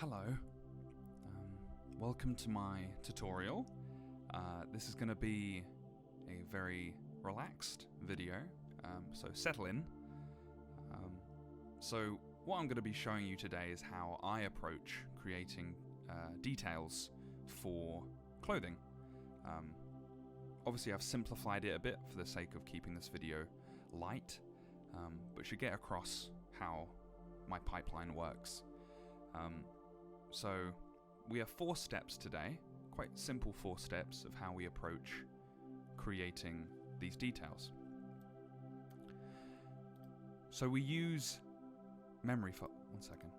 Hello, welcome to my tutorial. This is going to be a very relaxed video, so settle in. So what I'm going to be showing you today is how I approach creating details for clothing. Obviously I've simplified it a bit for the sake of keeping this video light, but should get across how my pipeline works. So we have 4 steps today, quite simple 4 steps of how we approach creating these details. So we use memory folds. One second.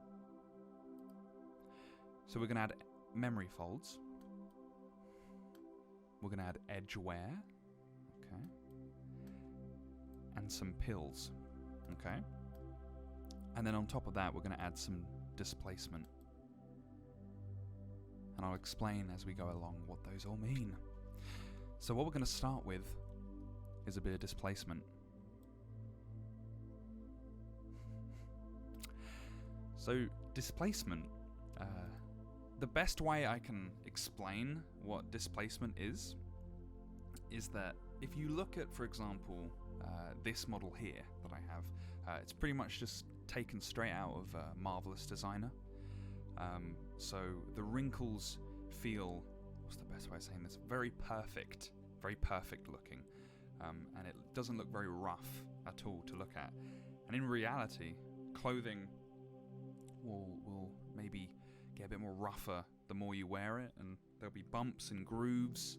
So we're going to add memory folds. We're going to add edge wear, okay, and some pills, okay. And then on top of that, we're going to add some displacement. And I'll explain as we go along what those all mean. So what we're going to start with is a bit of displacement. So displacement, the best way I can explain what displacement is that if you look at, for example, this model here that I have, it's pretty much just taken straight out of Marvelous Designer. So the wrinkles feel, what's the best way of saying this? Very perfect looking. And it doesn't look very rough at all to look at. And in reality, clothing will maybe get a bit more rougher the more you wear it, and there'll be bumps and grooves.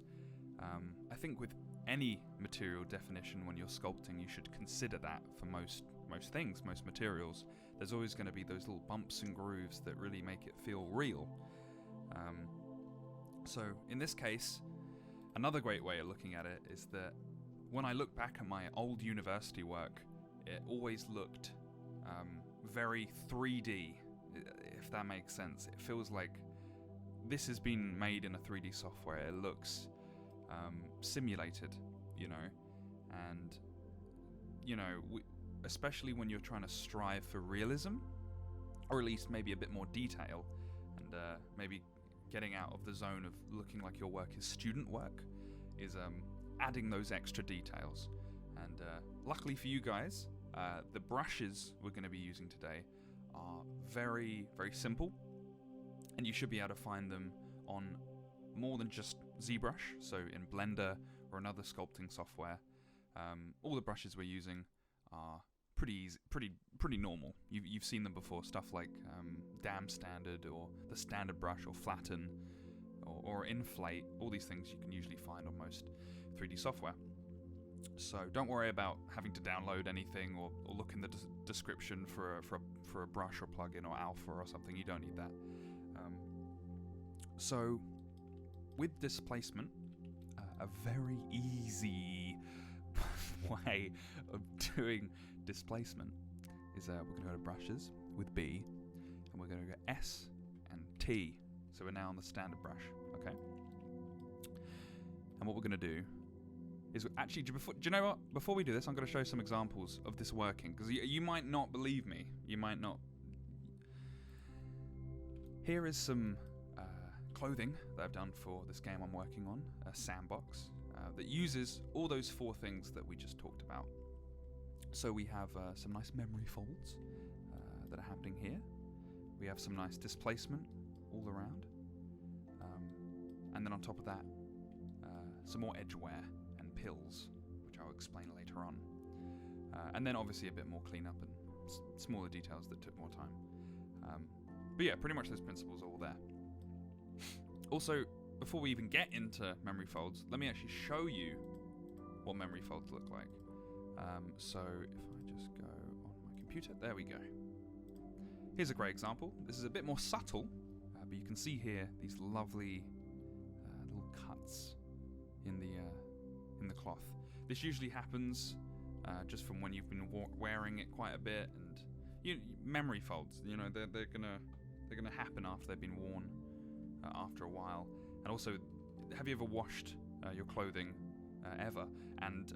I think with any material definition when you're sculpting, you should consider that for most things, most materials. There's always going to be those little bumps and grooves that really make it feel real. So in this case, another great way of looking at it is that when I look back at my old university work, it always looked very 3D, if that makes sense. It feels like this has been made in a 3D software. It looks simulated, and especially when you're trying to strive for realism, or at least maybe a bit more detail, and maybe getting out of the zone of looking like your work is student work, is adding those extra details. And luckily for you guys, the brushes we're going to be using today are very, very simple, and you should be able to find them on more than just ZBrush, so in Blender or another sculpting software. All the brushes we're using are pretty easy, pretty normal. You've seen them before, stuff like Dam Standard or the Standard Brush or Flatten or Inflate. All these things you can usually find on most 3D software. So don't worry about having to download anything or look in the description for a brush or plugin or alpha or something. You don't need that. So with displacement, a very easy way of doing displacement is we're going to go to brushes with B, and we're going to go S and T. So we're now on the standard brush, okay? And what we're going to do is actually, do you know what? Before we do this, I'm going to show some examples of this working, because you might not believe me. You might not. Here is some clothing that I've done for this game I'm working on, a sandbox, that uses all those 4 things that we just talked about. So we have some nice memory folds that are happening here. We have some nice displacement all around. And then on top of that, some more edge wear and pills, which I'll explain later on. And then obviously a bit more cleanup and smaller details that took more time. But yeah, pretty much those principles are all there. Also, before we even get into memory folds, let me actually show you what memory folds look like. So if I just go on my computer, there we go. Here's a great example. This is a bit more subtle, but you can see here these lovely little cuts in the cloth. This usually happens just from when you've been wearing it quite a bit, and memory folds. They're gonna happen after they've been worn after a while. And also, have you ever washed your clothing ever and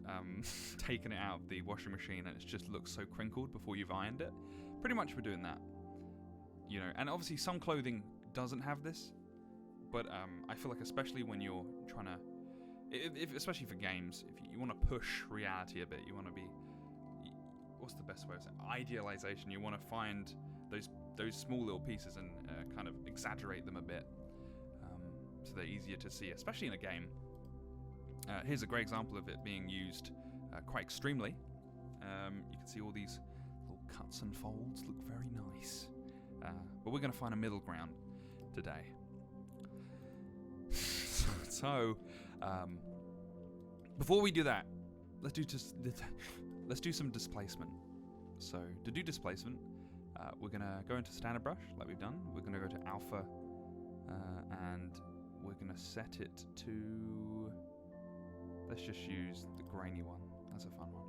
taken it out of the washing machine and it just looks so crinkled before you've ironed it? Pretty much we're doing that. And obviously some clothing doesn't have this, but I feel like especially when you're trying to, especially for games, if you want to push reality a bit, you want to be, what's the best way of saying it? Idealization. You want to find those small little pieces and kind of exaggerate them a bit, so they're easier to see, especially in a game. Here's a great example of it being used quite extremely. You can see all these little cuts and folds look very nice. But we're going to find a middle ground today. So, before we do that, let's do some displacement. So, to do displacement, we're going to go into standard brush, like we've done. We're going to go to alpha, and we're going to set it to... Let's just use the grainy one. That's a fun one.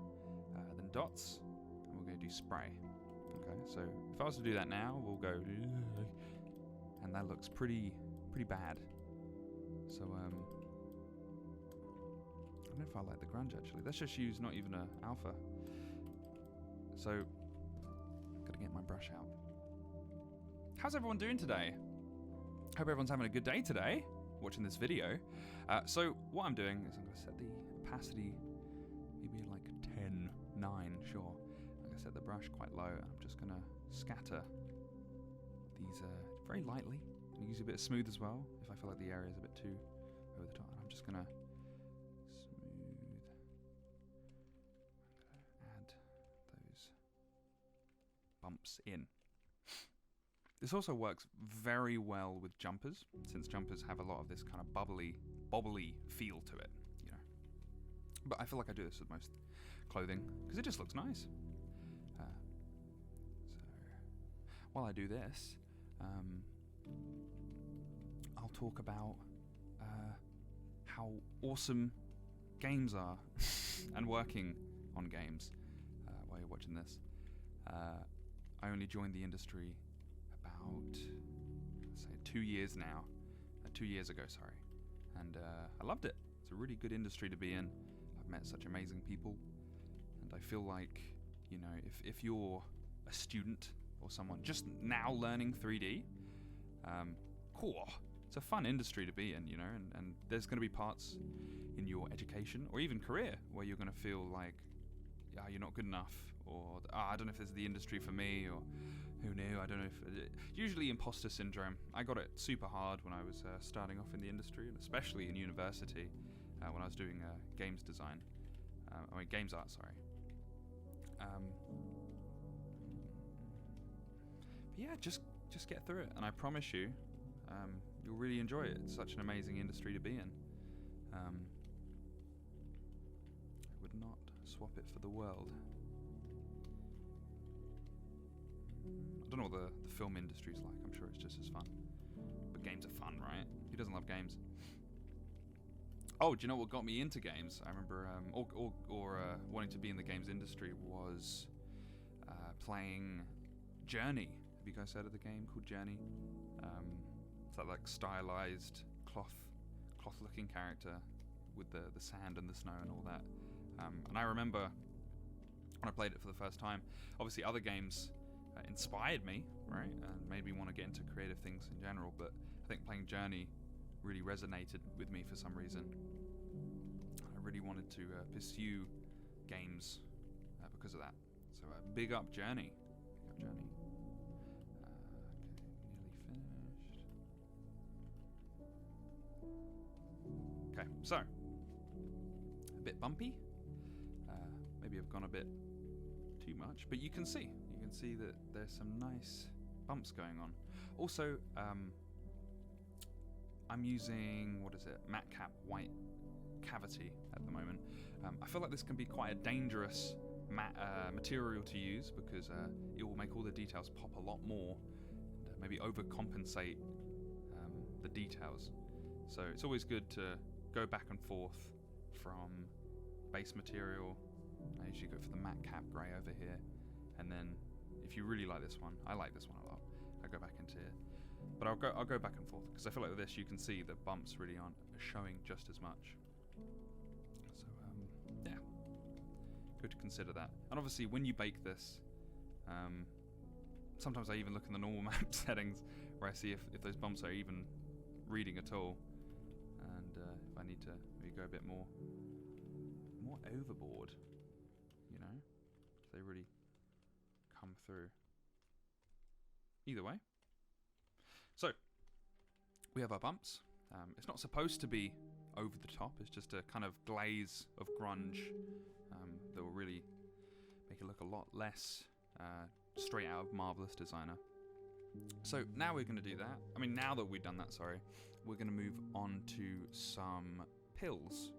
Then dots, and we're going to do spray. Okay, so if I was to do that now, we'll go, and that looks pretty bad. So I don't know if I like the grunge actually. Let's just use not even a alpha. So gotta get my brush out. How's everyone doing today? Hope everyone's having a good day today, watching this video. So what I'm doing is I'm gonna set the opacity maybe like 10, 9, sure. I'm gonna set the brush quite low. I'm just gonna scatter these very lightly. I'm gonna use a bit of smooth as well if I feel like the area is a bit too over the top. And I'm just gonna smooth. I'm gonna add those bumps in. This also works very well with jumpers, since jumpers have a lot of this kind of bobbly feel to it, you know. But I feel like I do this with most clothing because it just looks nice. So while I do this, I'll talk about how awesome games are and working on games while you're watching this. I only joined the industry about, let's say, 2 years now. 2 years ago, sorry. And I loved it. It's a really good industry to be in. I've met such amazing people. And I feel like, you know, if you're a student or someone just now learning 3D, cool. It's a fun industry to be in, you know, and there's going to be parts in your education or even career where you're going to feel like, you're not good enough, or I don't know if this is the industry for me, or who knew, I don't know if... Usually imposter syndrome. I got it super hard when I was starting off in the industry, and especially in university when I was doing games design. Games art, sorry. But yeah, just get through it, and I promise you, you'll really enjoy it. It's such an amazing industry to be in. I would not swap it for the world. I don't know what the film industry's like. I'm sure it's just as fun. But games are fun, right? Who doesn't love games? Oh, do you know what got me into games? I remember, wanting to be in the games industry was playing Journey. Have you guys heard of the game called Journey? It's that like stylized cloth-looking character with the sand and the snow and all that. And I remember when I played it for the first time, obviously other games inspired me, right, and made me want to get into creative things in general, but I think playing Journey really resonated with me for some reason. I really wanted to pursue games because of that. So big up Journey. Big up Journey. Okay, nearly finished. Okay, so a bit bumpy. Maybe I've gone a bit too much, but you can see that there's some nice bumps going on. Also, I'm using, what is it, matte cap white cavity at the moment. I feel like this can be quite a dangerous material to use because it will make all the details pop a lot more, and maybe overcompensate the details. So it's always good to go back and forth from base material. I usually go for the matte cap grey over here, and then if you really like this one, I like this one a lot, I go back into it. But I'll go back and forth because I feel like with this you can see that bumps really aren't showing just as much. So yeah, good to consider that. And obviously when you bake this, sometimes I even look in the normal map settings where I see if those bumps are even reading at all, and if I need to maybe go a bit more overboard, you know, if they really come through. Either way, so we have our bumps. It's not supposed to be over the top. It's just a kind of glaze of grunge that will really make it look a lot less straight out of Marvelous Designer. So now we're going to do that. I mean, now that we've done that, sorry, we're going to move on to some pills.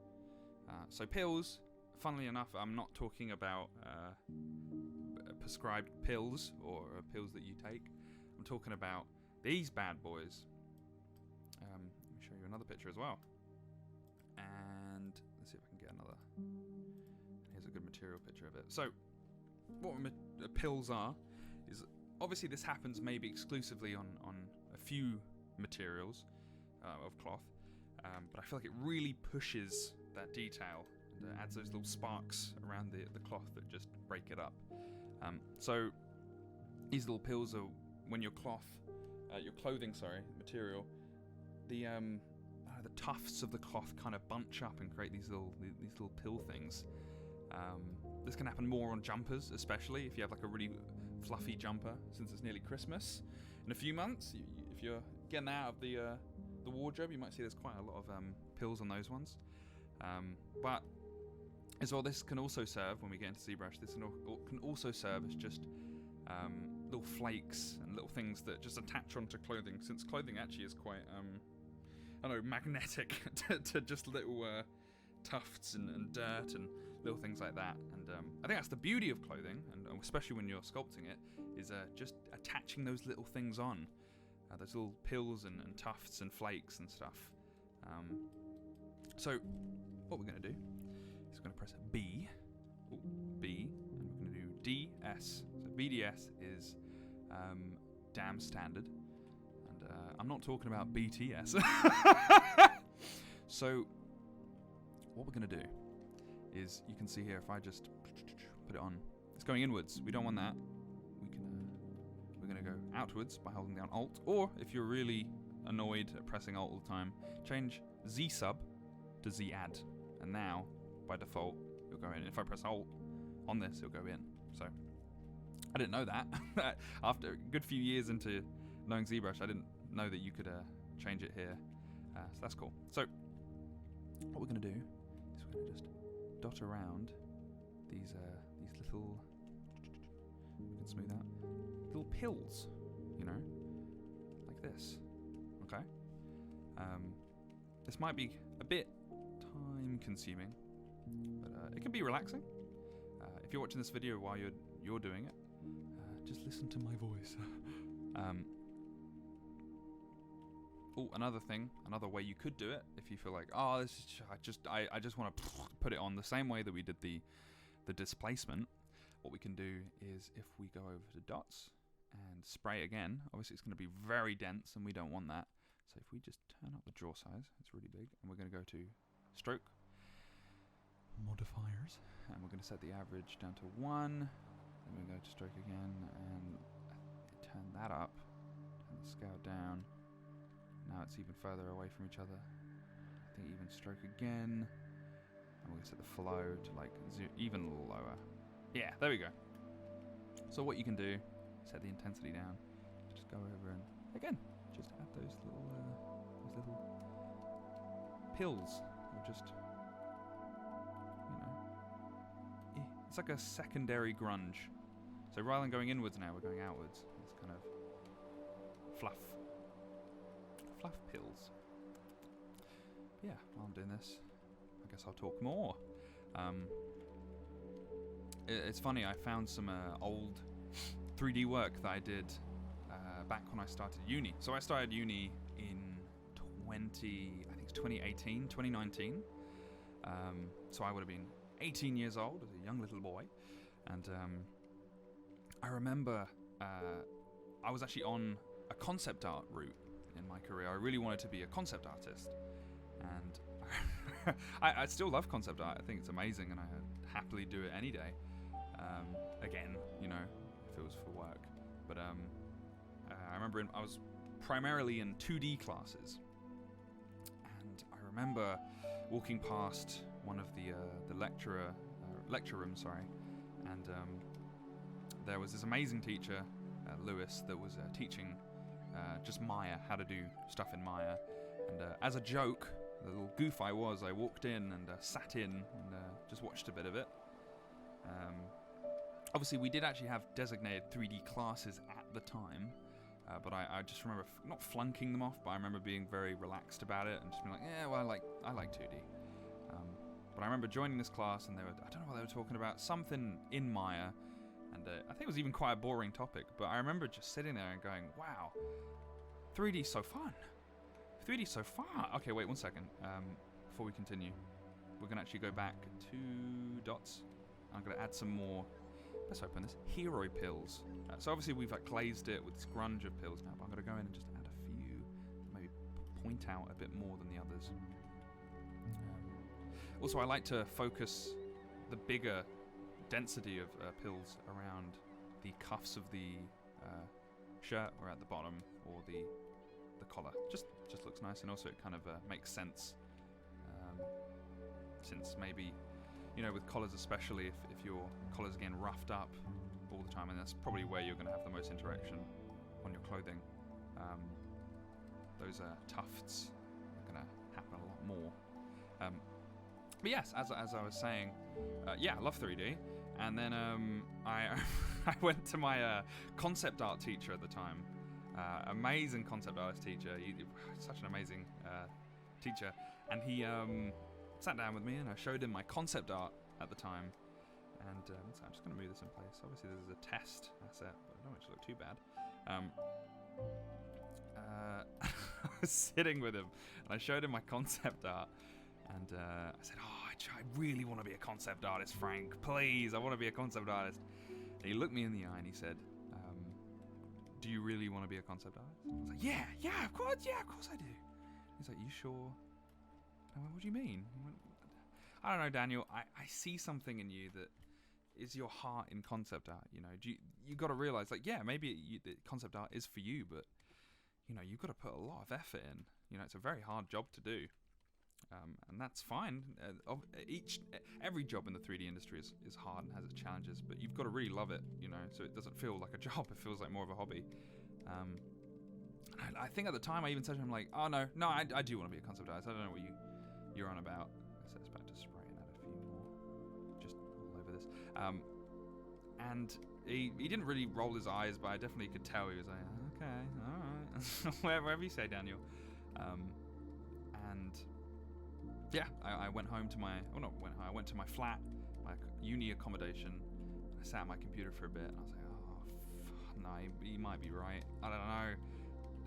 So pills, funnily enough, I'm not talking about prescribed pills or pills that you take. I'm talking about these bad boys. Let me show you another picture as well. And let's see if I can get another. Here's a good material picture of it. So what pills are is, obviously this happens maybe exclusively on a few materials of cloth, but I feel like it really pushes that detail and adds those little sparks around the cloth that just break it up. So these little pills are when your clothing material, the tufts of the cloth kind of bunch up and create these little pill things. This can happen more on jumpers, especially if you have like a really fluffy jumper, since it's nearly Christmas. In a few months, if you're getting out of the wardrobe, you might see there's quite a lot of pills on those ones. But as well, this can also serve, when we get into ZBrush, this can also serve as just little flakes and little things that just attach onto clothing, since clothing actually is quite, I don't know, magnetic to just little tufts and dirt and little things like that. And I think that's the beauty of clothing, and especially when you're sculpting it, is just attaching those little things on, those little pills and tufts and flakes and stuff. So what we're going to do is we're going to press B, and we're going to do DS. So BDS is damn standard, and I'm not talking about BTS. So what we're going to do is, you can see here, if I just put it on, it's going inwards. We don't want that. We're going to go outwards by holding down Alt, or if you're really annoyed at pressing Alt all the time, change Z sub to Z add, and now by default it'll go in. If I press Alt on this, it'll go in. So I didn't know that. After a good few years into knowing ZBrush, I didn't know that you could change it here. So that's cool. So what we're going to do is we're going to just dot around these little, we can smooth out, little pills, you know, like this. Okay. This might be a bit time consuming, but it can be relaxing. If you're watching this video while you're doing it, just listen to my voice. Another way you could do it, if you feel like, oh, this is I just want to put it on the same way that we did the displacement. What we can do is, if we go over to dots and spray again, obviously it's going to be very dense, and we don't want that. So if we just turn up the draw size, it's really big, and we're going to go to stroke modifiers, and we're going to set the average down to 1. Then we go to stroke again and turn that up, turn the scale down. Now it's even further away from each other. I think even stroke again, and we're going to set the flow to like even a little lower. Yeah, there we go. So what you can do, set the intensity down, just go over and again just add those little pills, or just, you know, it's like a secondary grunge. So rather than going inwards now, we're going outwards. It's kind of fluff pills. Yeah, while I'm doing this, I guess I'll talk more. It's funny, I found some old 3D work that I did back when I started uni. So I started uni in 2019. So I would have been 18 years old, as a young little boy. And I remember I was actually on a concept art route in my career. I really wanted to be a concept artist. And I still love concept art. I think it's amazing, and I'd happily do it any day. Again, you know, if it was for work. But I remember I was primarily in 2D classes, and I remember walking past one of the lecture rooms, and there was this amazing teacher, Lewis, that was teaching just Maya, how to do stuff in Maya. And as a joke, the little goof I was, I walked in and sat in and just watched a bit of it. Obviously, we did actually have designated 3D classes at the time, but I just remember not flunking them off, but I remember being very relaxed about it and just being like, yeah, well, I like 2D. But I remember joining this class, and I don't know what they were talking about, something in Maya, and I think it was even quite a boring topic, but I remember just sitting there and going, wow, 3D's so fun. 3D's so fun. Okay, wait 1 second. Before we continue, we're going to actually go back 2 dots. I'm going to add some more, let's open this, hero pills. So obviously we've glazed it with this grunge of pills now, but I'm going to go in and just add a few, maybe point out a bit more than the others. Also, I like to focus the bigger density of pills around the cuffs of the shirt, or at the bottom, or the collar. Just looks nice, and also it kind of makes sense, since maybe, you know, with collars especially, if your collar's getting roughed up all the time, and that's probably where you're going to have the most interaction on your clothing, those tufts are going to happen a lot more. But yes, as I was saying, yeah, I love 3D. And then I I went to my concept art teacher at the time. Amazing concept artist teacher. Such an amazing teacher. And he sat down with me, and I showed him my concept art at the time. And so I'm just going to move this in place. Obviously, this is a test asset, but I don't want it to look too bad. I was sitting with him, and I showed him my concept art. And I said, I really want to be a concept artist, Frank. Please, I want to be a concept artist. And he looked me in the eye and he said, do you really want to be a concept artist? I was like, yeah, of course I do. He's like, you sure? I went, what do you mean? I went, I don't know, Daniel. I see something in you that is your heart in concept art. You know, you got to realize, like, yeah, maybe the concept art is for you, but, you know, you've got to put a lot of effort in. You know, it's a very hard job to do. And that's fine. Every job in the 3D industry is hard and has its challenges, but you've got to really love it, you know, so it doesn't feel like a job. It feels like more of a hobby. I think at the time I even said to him, like, oh no, I do want to be a concept artist. I don't know what you're on about. So it's about to spray and add a few more, just all over this. And he didn't really roll his eyes, but I definitely could tell he was like, okay, all right, wherever you say, Daniel. And yeah, I went home to I went to my flat, my uni accommodation. I sat at my computer for a bit, and I was like, no, he might be right. I don't know.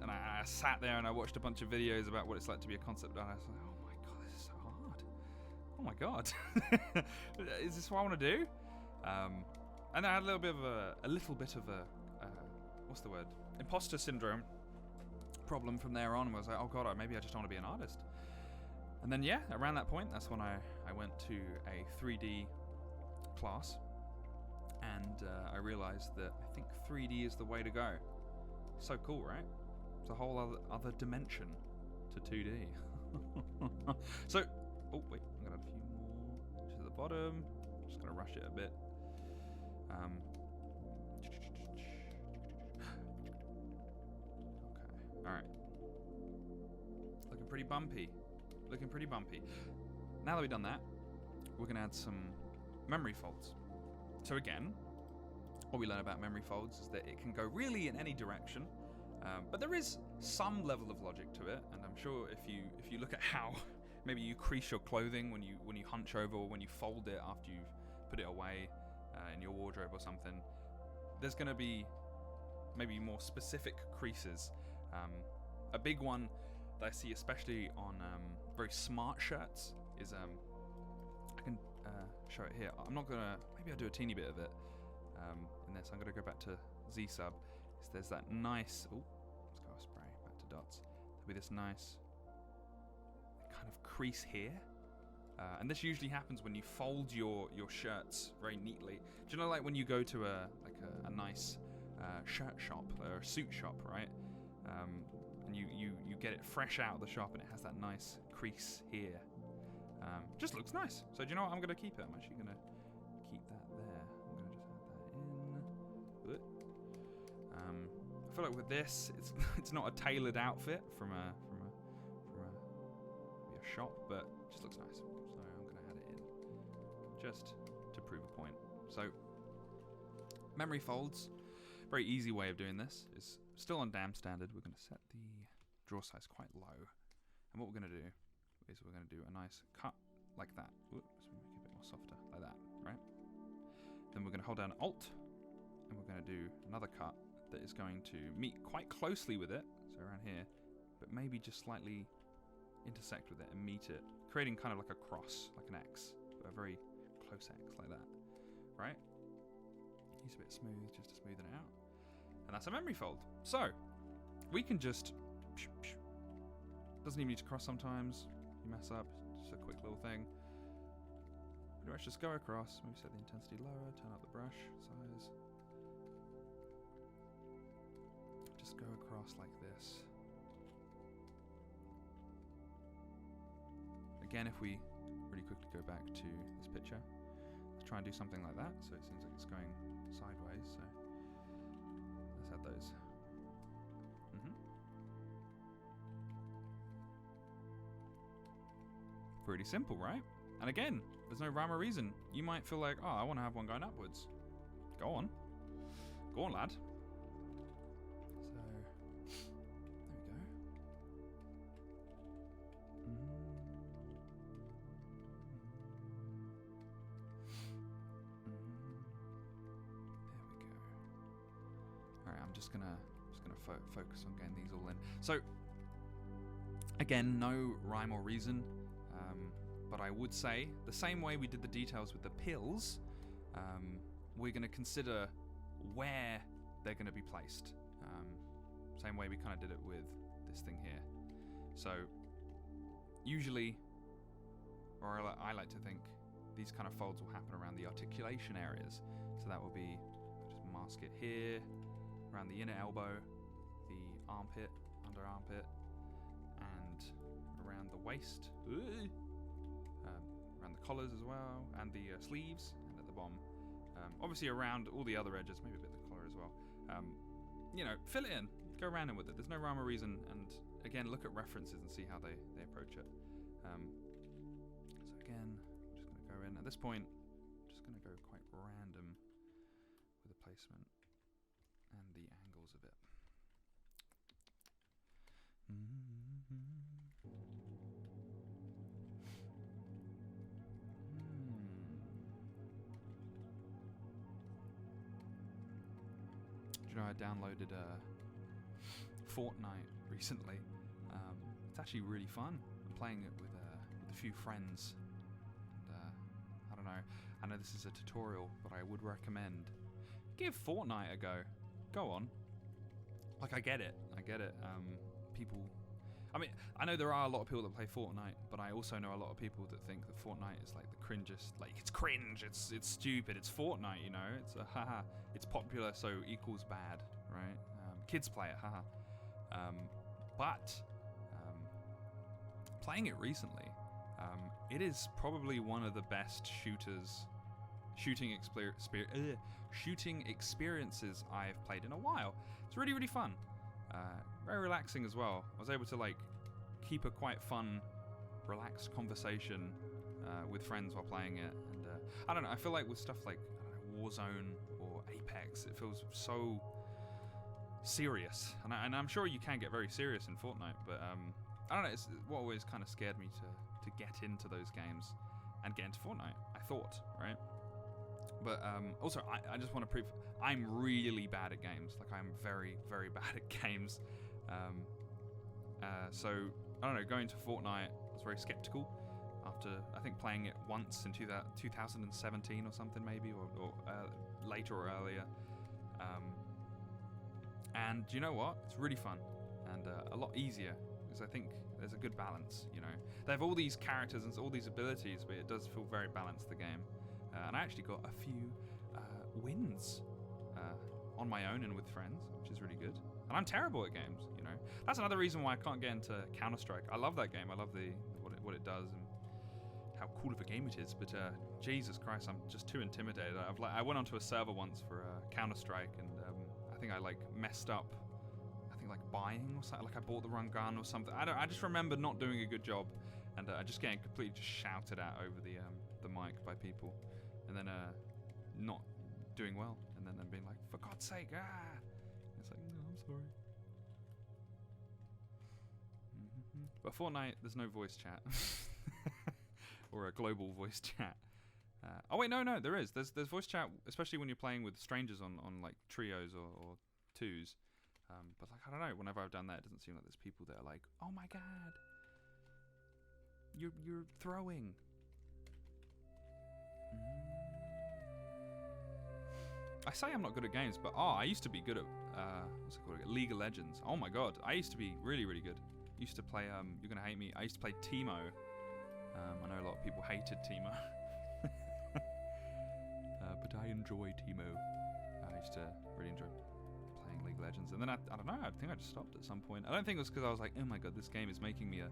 And I sat there and I watched a bunch of videos about what it's like to be a concept artist. I was like, oh my god, this is so hard. Oh my god, is this what I want to do? And I had a little bit of a what's the word? Imposter syndrome problem from there on. I was like, oh god, maybe I just don't want to be an artist. And then yeah, around that point, that's when I went to a 3D class, and I realized that I think 3D is the way to go. So cool, right? It's a whole other dimension to 2D. So, oh wait, I'm gonna add a few more to the bottom. Just gonna rush it a bit. Okay, all right. Looking pretty bumpy. Now that we've done that, we're going to add some memory folds. So again, what we learn about memory folds is that it can go really in any direction, but there is some level of logic to it. And I'm sure if you look at how maybe you crease your clothing when you hunch over, or when you fold it after you've put it away in your wardrobe or something, there's going to be maybe more specific creases. A big one that I see especially on very smart shirts is I can show it here. I'm not gonna, maybe I'll do a teeny bit of it in this. I'm gonna go back to Z sub. So there's that nice, let's go spray back to dots. There'll be this nice kind of crease here, and this usually happens when you fold your shirts very neatly. Do you know, like when you go to a nice shirt shop or a suit shop, right? And you get it fresh out of the shop, and it has that nice crease here. Just looks nice. So do you know what? I'm going to keep it. I'm actually going to keep that there. I'm going to just add that in. I feel like with this, it's not a tailored outfit from a shop, but it just looks nice. So I'm going to add it in just to prove a point. So memory folds, very easy way of doing this is still on dam standard. We're going to set the draw size quite low, and what we're going to do is we're going to do a nice cut like that. Oops, make it a bit more softer, like that, right? Then we're going to hold down Alt, and we're going to do another cut that is going to meet quite closely with it, so around here, but maybe just slightly intersect with it and meet it, creating kind of like a cross, like an X, a very close X, like that, right? Use a bit smooth just to smoothen it out. And that's a memory fold. So, we can just, doesn't even need to cross sometimes, you mess up, just a quick little thing. Pretty much just go across, maybe set the intensity lower, turn up the brush size. Just go across like this. Again, if we really quickly go back to this picture, let's try and do something like that, so it seems like it's going sideways, so let's add those. Pretty simple, right? And again, there's no rhyme or reason. You might feel like, oh, I want to have one going upwards. Go on. Go on, lad. So, there we go. There we go. All right, I'm just gonna focus on getting these all in. So, again, no rhyme or reason. But I would say, the same way we did the details with the pills, we're going to consider where they're going to be placed. Same way we kind of did it with this thing here. So, usually, or I like to think, these kind of folds will happen around the articulation areas. So that will be, just mask it here, around the inner elbow, the armpit, under armpit, and around the waist. Around the collars as well, and the sleeves, and at the bottom. Obviously around all the other edges, maybe a bit of the collar as well. You know, fill it in, go random with it. There's no rhyme or reason, and again, look at references and see how they approach it. So again, I'm just going to go in. At this point, I'm just going to go quite random with the placement and the angles of it. You know, I downloaded Fortnite recently. It's actually really fun. I'm playing it with a few friends. And, I don't know. I know this is a tutorial, but I would recommend give Fortnite a go. Go on. Like, I get it. People. I mean, I know there are a lot of people that play Fortnite, but I also know a lot of people that think that Fortnite is like the cringest. Like, it's cringe, it's stupid, it's Fortnite, you know? It's a haha. It's popular, so equals bad, right? Kids play it, haha. But playing it recently, it is probably one of the best shooting experiences I've played in a while. It's really, really fun. Very relaxing as well. I was able to like keep a quite fun, relaxed conversation with friends while playing it, and I don't know. I feel like with stuff like Warzone or Apex, it feels so serious, and I'm sure you can get very serious in Fortnite, but I don't know. It's what always kind of scared me to get into those games and get into Fortnite. I thought, right? But also, I just want to prove I'm really bad at games. Like, I'm very, very bad at games. So, I don't know, going to Fortnite, I was very skeptical after, I think, playing it once in 2017 or something maybe, or later or earlier. And you know what? It's really fun and a lot easier, because I think there's a good balance, you know. They have all these characters and all these abilities, but it does feel very balanced, the game. And I actually got a few wins on my own and with friends, which is really good. And I'm terrible at games, you know. That's another reason why I can't get into Counter-Strike. I love that game. I love what it does and how cool of a game it is. But Jesus Christ, I'm just too intimidated. I went onto a server once for Counter-Strike, and I think I like messed up. I think like buying or something. Like I bought the wrong gun or something. I just remember not doing a good job, and just getting completely just shouted at over the mic by people, and then not doing well, and then being like, for God's sake, ah! It's like, no, I'm sorry. But Fortnite, there's no voice chat. Or a global voice chat. Oh wait, no, there is. There's voice chat, especially when you're playing with strangers on like trios or twos. But like, I don't know, whenever I've done that, it doesn't seem like there's people that are like, oh my god, you're throwing. I say I'm not good at games, but I used to be good at what's it called? League of Legends. Oh my god, I used to be really, really good. Used to play. You're gonna hate me. I used to play Teemo. I know a lot of people hated Teemo, but I enjoy Teemo. I used to really enjoy playing League of Legends, and then I don't know. I think I just stopped at some point. I don't think it was because I was like, oh my god, this game is making me a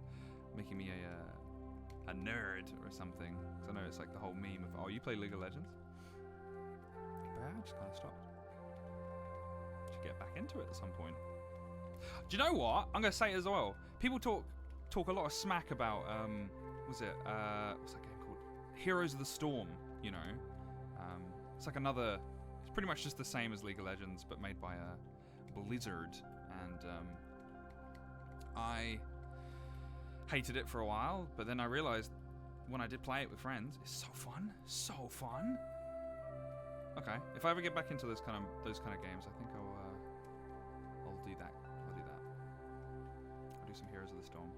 nerd or something. Because I know it's like the whole meme of, oh, you play League of Legends. But I just kind of stopped. Should get back into it at some point. Do you know what? I'm gonna say it as well. People talk a lot of smack about what's that game called? Heroes of the Storm. You know, it's like another. It's pretty much just the same as League of Legends, but made by Blizzard. And I hated it for a while, but then I realized when I did play it with friends, it's so fun, so fun. Okay, if I ever get back into those kind of games, I think I'll do that. I'll do some Heroes of the Storm.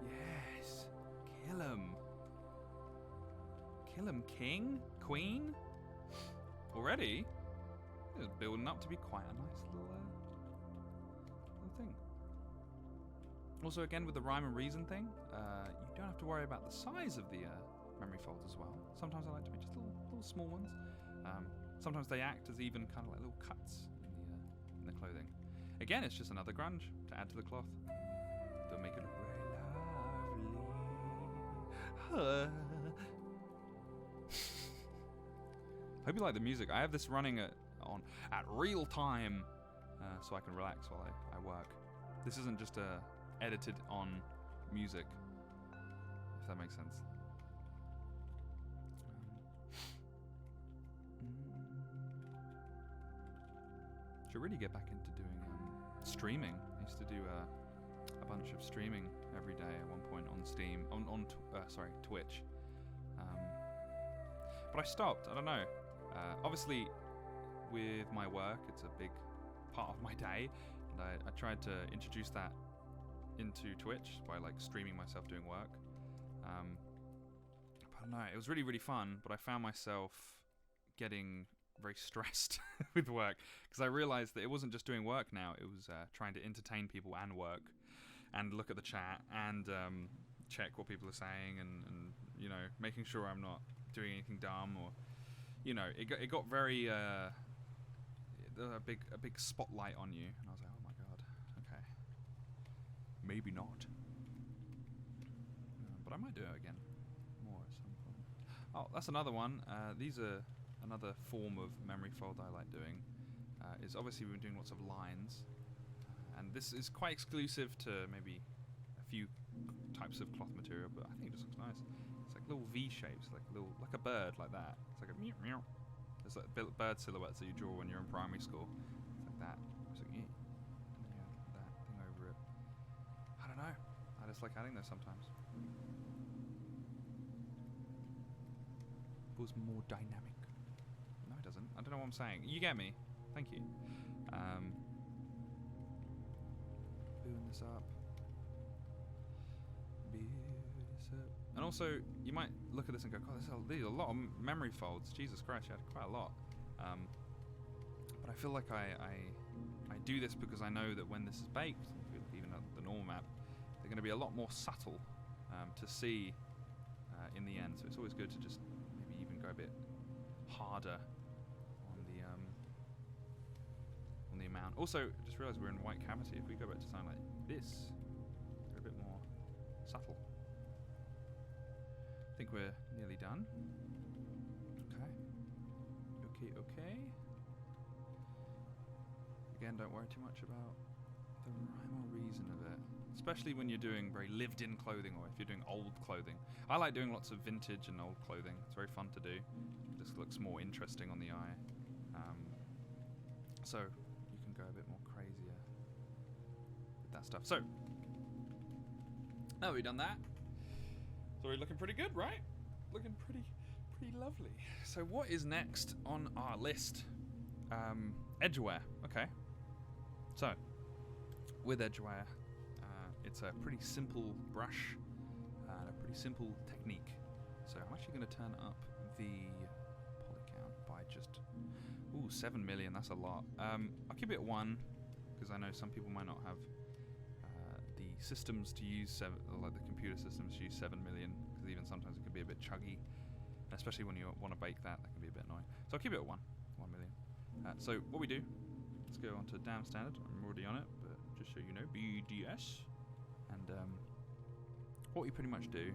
Yes. Kill him, king, queen. Already, it's building up to be quite a nice little thing. Also, again, with the rhyme and reason thing, you don't have to worry about the size of the memory folds as well. Sometimes I like to make just little small ones. Sometimes they act as even kind of like little cuts in the clothing. Again, it's just another grunge to add to the cloth. They'll make it look very lovely. Hope you like the music. I have this running at real time, so I can relax while I work. This isn't just edited on music, if that makes sense. Should really get back into doing streaming. I used to do a bunch of streaming every day at one point on Steam, sorry, Twitch. But I stopped. I don't know. Obviously, with my work, it's a big part of my day, and I tried to introduce that into Twitch by like streaming myself doing work. But I don't know, it was really, really fun, but I found myself getting very stressed with work, because I realized that it wasn't just doing work now, it was trying to entertain people and work, and look at the chat, and check what people are saying, and you know, making sure I'm not doing anything dumb, or you know, it got very a big spotlight on you, and I was like, oh my god, okay, maybe not. But I might do it again more at some point. Oh, that's another one. These are another form of memory fold I like doing. Is obviously we've been doing lots of lines, and this is quite exclusive to maybe a few types of cloth material, but I think it just looks nice. It's like little V shapes, like a bird, like that. It's like a meow meow. It's like bird silhouettes that you draw when you're in primary school. It's like that. It's like, and then you have that thing over it. I don't know. I just like adding those sometimes. Feels more dynamic. No, it doesn't. I don't know what I'm saying. You get me. Thank you. Building this up. And also, you might look at this and go, God, these are a lot of memory folds. Jesus Christ, you had quite a lot. But I feel like I do this because I know that when this is baked, even at the normal map, they're going to be a lot more subtle to see in the end. So it's always good to just maybe even go a bit harder on the amount. Also, just realize we're in white cavity. If we go back to something like this, they're a bit more subtle. I think we're nearly done. Okay. Again, don't worry too much about the rhyme or reason of it. Especially when you're doing very lived-in clothing, or if you're doing old clothing. I like doing lots of vintage and old clothing. It's very fun to do. It just looks more interesting on the eye. So you can go a bit more crazier with that stuff. So now that we've done that, it's already looking pretty good, right? Looking pretty lovely. So what is next on our list? Edgeware. Okay. So with edgeware, it's a pretty simple brush and a pretty simple technique. So I'm actually going to turn up the poly count by just 7 million. That's a lot. I'll keep it at 1 because I know some people might not have the systems to use 7, like the computer systems to use 7 million, because even sometimes it can be a bit chuggy, especially when you want to bake that can be a bit annoying. So I'll keep it at 1 million. So what we do, let's go on to damn standard. I'm already on it, but just so you know, BDS. And what we pretty much do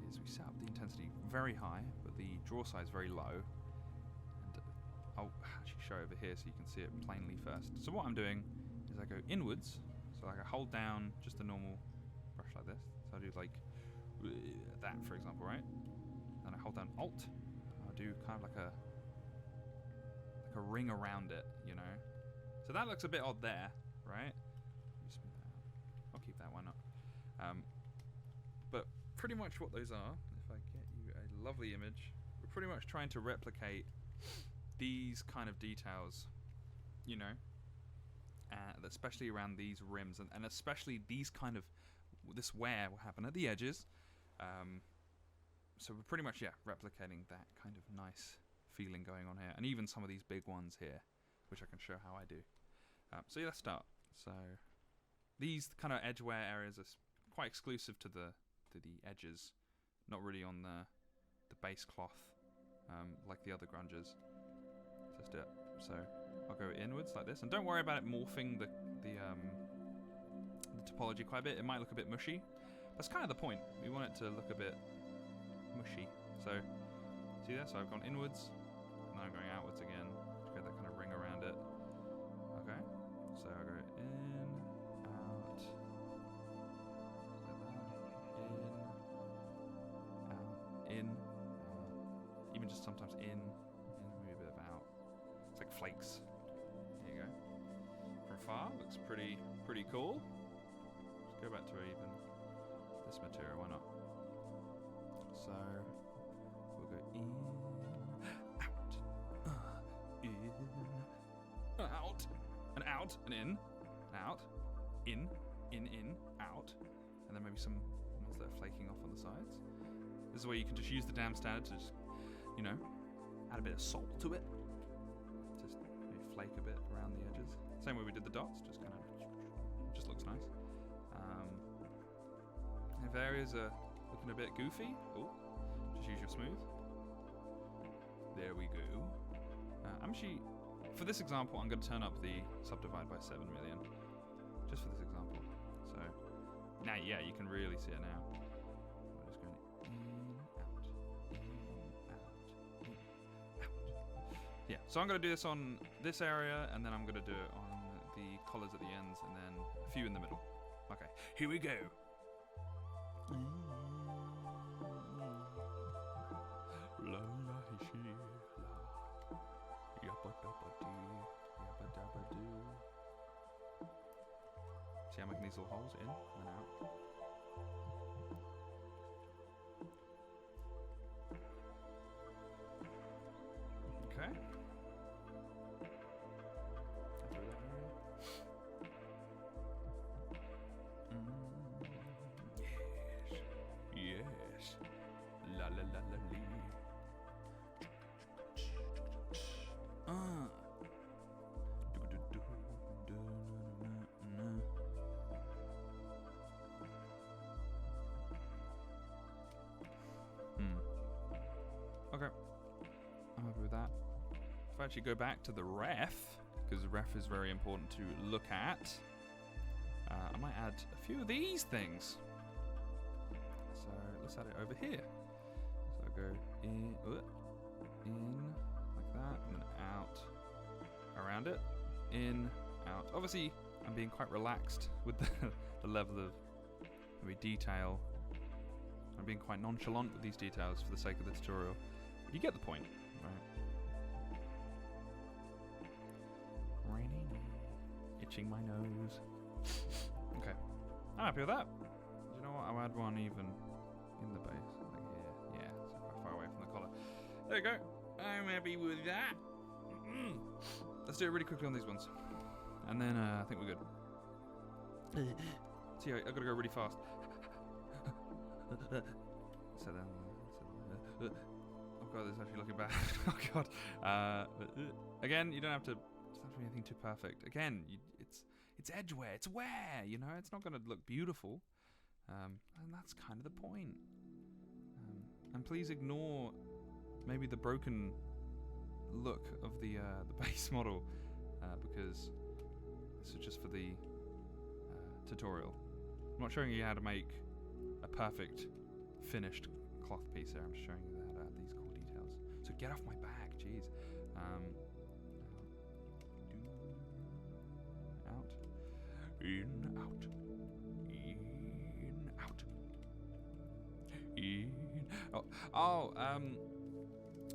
is we set up the intensity very high, but the draw size very low. And I'll actually show over here so you can see it plainly first. So what I'm doing is I go inwards, so like I hold down just a normal brush like this. So I do like that, for example, right? Then I hold down Alt. I'll do kind of like a ring around it, you know. So that looks a bit odd there, right? Smooth that out. I'll keep that one up. But pretty much what those are, if I get you a lovely image, we're pretty much trying to replicate these kind of details, you know, especially around these rims, and especially these kind of, this wear will happen at the edges. So we're pretty much, replicating that kind of nice feeling going on here, and even some of these big ones here, which I can show how I do. So let's start. So these kind of edgeware areas are quite exclusive to the edges, not really on the base cloth like the other grunges. So let's do it. So I'll go inwards like this, and don't worry about it morphing the topology quite a bit. It might look a bit mushy. That's kind of the point. We want it to look a bit mushy. So see that? So I've gone inwards, and then I'm going outwards again to get that kind of ring around it. Okay. So I go in, out, in, even just sometimes in, maybe a bit of out. It's like flakes. There you go. From far, looks pretty cool. Let's go back to even this material. Why not? So we'll go in, out, and out, and in, out, in, out, and then maybe some ones that are flaking off on the sides. This is where you can just use the damn standard to just, you know, add a bit of salt to it. Just maybe flake a bit around the edges. Same way we did the dots, just kind of, just looks nice. If areas are looking a bit goofy, just use your smooth. There we go. Actually, for this example, I'm going to turn up the subdivide by 7 million, just for this example. So now, you can really see it now. I'm just going in, out. Yeah, so I'm going to do this on this area, and then I'm going to do it on the collars at the ends, and then a few in the middle. Okay, here we go. See how I'm making these little holes in and out. Okay. Yes. La la la la lee. Okay. I'm happy with that. If I actually go back to the ref, because the ref is very important to look at, I might add a few of these things. So let's add it over here. So I go in like that, and then out, around it, in, out. Obviously, I'm being quite relaxed with the level of maybe detail. I'm being quite nonchalant with these details for the sake of the tutorial. But you get the point, right? Itching my nose. Okay, I'm happy with that. Do you know what? I'll add one even in the base, like here. Yeah, it's quite far away from the collar. There you go. I'm happy with that. Let's do it really quickly on these ones, and then I think we're good. See, I gotta go really fast. So then, oh god, this is actually looking bad. Oh god. Again, you don't have to. It's not anything too perfect. Again, it's edge wear. It's wear. You know, it's not gonna look beautiful, and that's kind of the point. And please ignore maybe the broken look of the base model, because this is just for the tutorial. I'm not showing you how to make a perfect finished cloth piece here. I'm just showing you how to add these cool details. So get off my back, jeez. Out, in, out, in, out, in.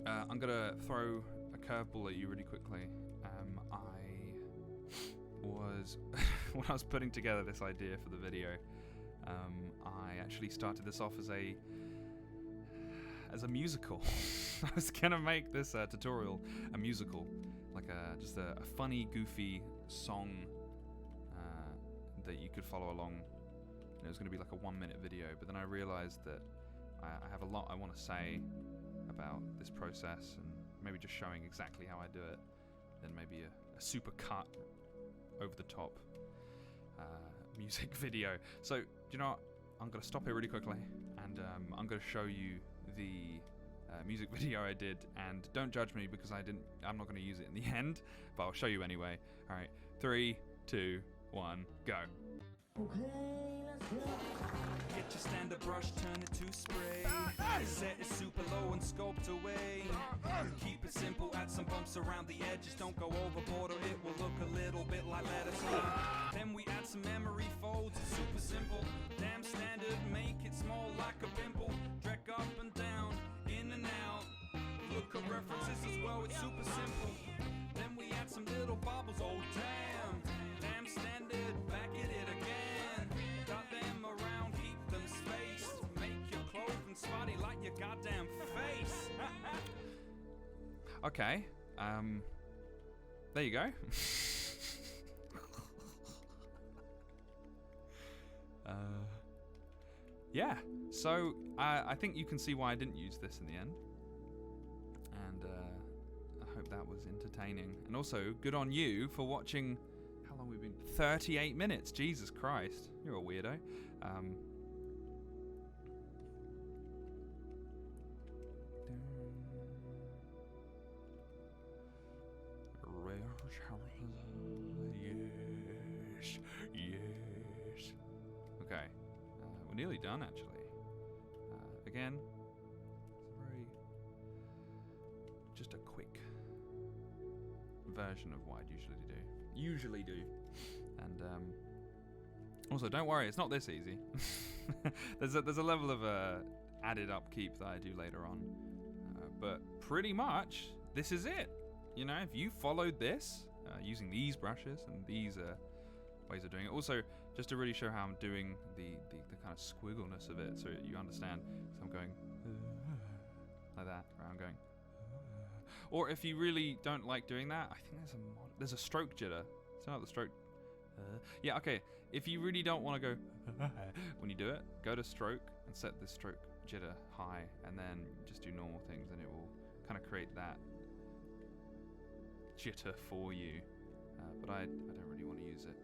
I'm gonna throw a curveball at you really quickly. When I was putting together this idea for the video, I actually started this off as a musical. I was gonna make this tutorial a musical, like just a funny, goofy song that you could follow along. And it was gonna be like a 1-minute video, but then I realized that I have a lot I want to say about this process, and maybe just showing exactly how I do it, then maybe a super cut over the top music video. So, do you know what? I'm going to stop here really quickly, and I'm going to show you the music video I did, and don't judge me because I'm not going to use it in the end, but I'll show you anyway. Alright, 3, 2, 1, go. Okay, let's go. Get your standard brush, turn it to spray. Set it super low and sculpt away. Keep it simple, add some bumps around the edges. Don't go overboard or it will look a little bit like lettuce. Then we add some memory folds, it's super simple. Damn standard, make it small like a pimple. Drag up and down, in and out. Look at references as well, it's super simple. Then we add some little bobbles, oh damn. Damn standard, back at it again. Dot them around, keep them spaced. Make your clothing spotty like your goddamn face. Okay, there you go. Yeah, so I think you can see why I didn't use this in the end, and I hope that was entertaining. And also, good on you for watching. How long we've been? 38 minutes. Jesus Christ, you're a weirdo. Yes, yes. Okay, we're nearly done actually. Again, it's just a quick version of what I'd usually do. And also, don't worry, it's not this easy. there's a level of added upkeep that I do later on, but pretty much this is it. You know, if you followed this using these brushes and these ways of doing it. Also, just to really show how I'm doing the kind of squiggleness of it, so you understand. So I'm going like that, or I'm going. Or if you really don't like doing that, I think there's a stroke jitter. It's not the stroke. Yeah, okay. If you really don't want to go when you do it, go to stroke and set the stroke jitter high, and then just do normal things, and it will kind of create that jitter for you. But I don't really want to use it.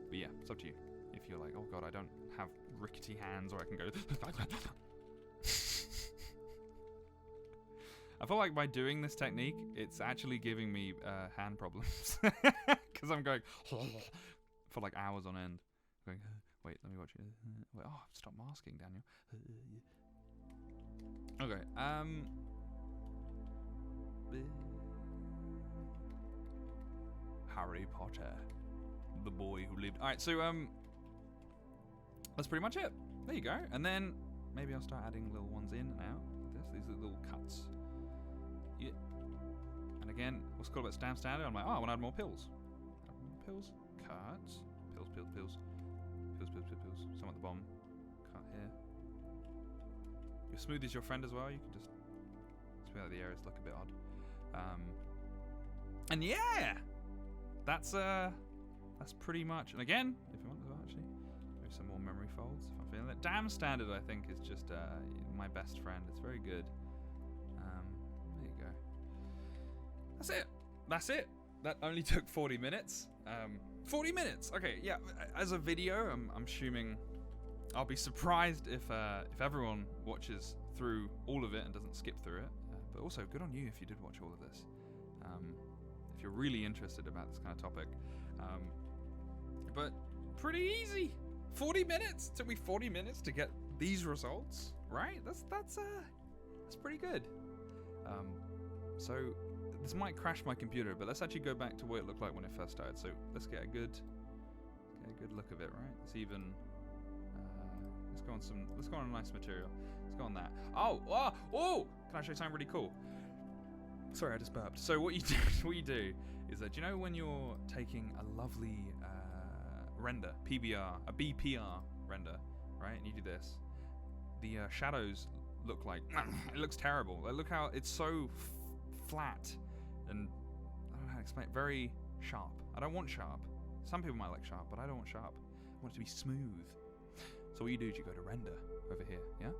But yeah, it's up to you. If you're like, oh god, I don't have rickety hands, or I can go. I feel like by doing this technique, it's actually giving me hand problems. Because I'm going for like hours on end. Going, wait, let me watch it. Wait, oh, stop masking, Daniel. Okay, Harry Potter, the boy who lived. Alright, so, that's pretty much it. There you go. And then maybe I'll start adding little ones in and out. These are little cuts. Yeah. And again, what's cool about stamp standard? I'm like, oh, I want to add more pills. Pills, cuts, pills. Some at the bottom. Cut here. Your smooth is your friend as well. You can just smooth out the areas look a bit odd. And yeah, that's pretty much. And again, if you want to actually, maybe some more memory folds. If I'm feeling it. Damn standard, I think, is just my best friend. It's very good. There you go. That's it. That only took 40 minutes. 40 minutes. Okay, yeah. As a video, I'm assuming I'll be surprised if everyone watches through all of it and doesn't skip through it. But also, good on you if you did watch all of this. If you're really interested about this kind of topic. But pretty easy. 40 minutes. It took me 40 minutes to get these results. Right? That's pretty good. So this might crash my computer, but let's actually go back to what it looked like when it first started. So let's get a good look of it, right? Let's even let's go on a nice material. Let's go on that. Oh! Can I show you something really cool? Sorry, I just burped. So what you do is that, you know when you're taking a lovely render, PBR, a BPR render, right? And you do this, the shadows look like it looks terrible. Like, look how it's so flat and I don't know how to explain it. Very sharp. I don't want sharp. Some people might like sharp, but I don't want sharp. I want it to be smooth. So what you do is you go to render over here, yeah?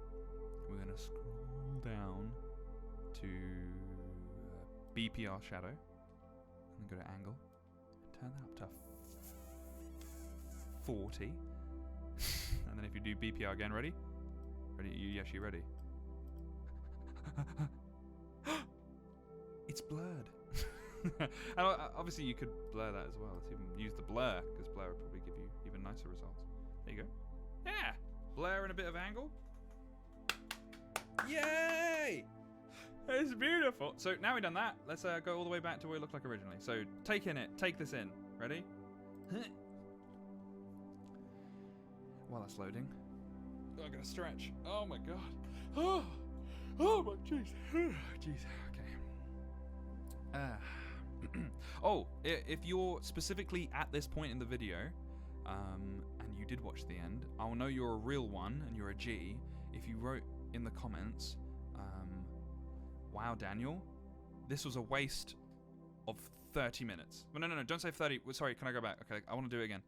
We're gonna scroll down to BPR shadow, and then go to angle, turn that up to 40, and then if you do BPR again, ready? You actually ready? It's blurred. And obviously you could blur that as well. Let's even use the blur, because blur would probably give you even nicer results. There you go. Yeah! Blur and a bit of angle. Yay! It's beautiful. So now we've done that, let's go all the way back to what it looked like originally. So take this in. Ready? While that's loading. Oh, I gotta stretch. Oh my god. Oh my jeez. Jeez. Okay. Oh, if you're specifically at this point in the video, and you did watch the end, I'll know you're a real one and you're a G if you wrote in the comments, wow, Daniel, this was a waste of 30 minutes. Well, no, don't say 30. Sorry, can I go back? Okay, I want to do it again.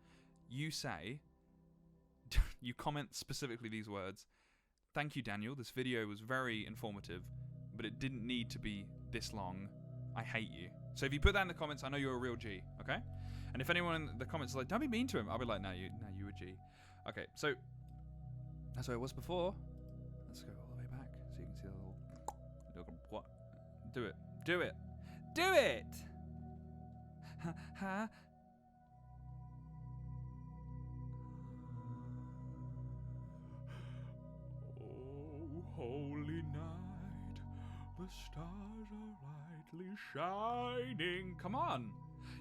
You say, you comment specifically these words. Thank you, Daniel. This video was very informative, but it didn't need to be this long. I hate you. So if you put that in the comments, I know you're a real G, okay? And if anyone in the comments is like, don't be mean to him, I'll be like, no, you a G. Okay, so that's where it was before. Let's go all the way back so you can see the little what? Do it. Do it. Do it! Ha. Oh, holy night, the stars are brightly shining. Come on.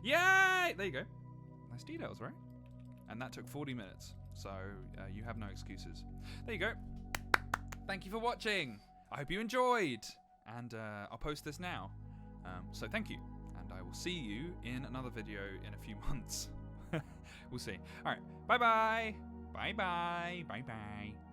Yay! There you go. Nice details, right? And that took 40 minutes. So you have no excuses. There you go. Thank you for watching. I hope you enjoyed. And I'll post this now. So thank you. And I will see you in another video in a few months. We'll see. All right. Bye-bye. Bye-bye. Bye-bye.